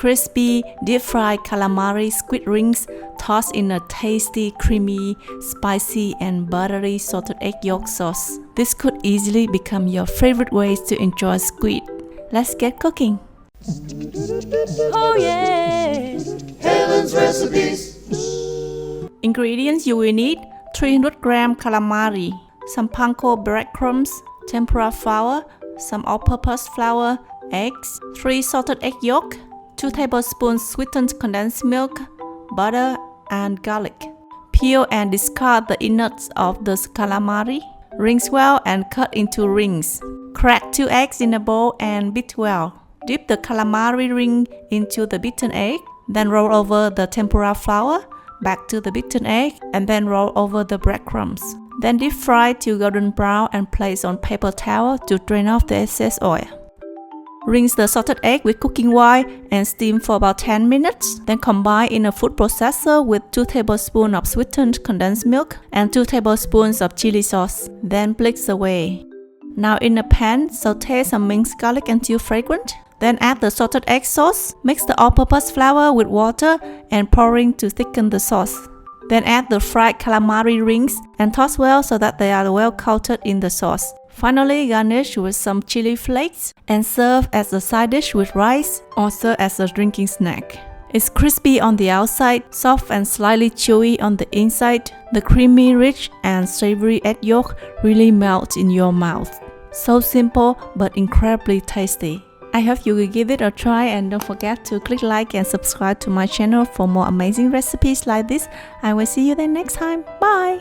crispy, deep-fried calamari squid rings tossed in a tasty, creamy, spicy, and buttery salted egg yolk sauce. This could easily become your favorite ways to enjoy squid. Let's get cooking! Oh yeah! Helen's recipes. Ingredients you will need: 300 gram calamari, some panko breadcrumbs, tempura flour, some all-purpose flour, eggs, 3 salted egg yolk, 2 tablespoons sweetened condensed milk, butter, and garlic. Peel and discard the innards of the calamari. Rinse well and cut into rings. Crack 2 eggs in a bowl and beat well. Dip the calamari ring into the beaten egg, then roll over the tempura flour, back to the beaten egg, and then roll over the breadcrumbs. Then deep fry till golden brown and place on paper towel to drain off the excess oil. Rinse the salted egg with cooking oil and steam for about 10 minutes. Then combine in a food processor with 2 tablespoons of sweetened condensed milk and 2 tablespoons of chili sauce. Then blitz away. Now in a pan, saute some minced garlic until fragrant. Then add the salted egg sauce. Mix the all-purpose flour with water and pouring to thicken the sauce. Then add the fried calamari rings and toss well so that they are well coated in the sauce. Finally, garnish with some chili flakes and serve as a side dish with rice or serve as a drinking snack. It's crispy on the outside, soft and slightly chewy on the inside. The creamy, rich and savory egg yolk really melts in your mouth. So simple but incredibly tasty. I hope you will give it a try, and don't forget to click like and subscribe to my channel for more amazing recipes like this. I will see you then next time. Bye!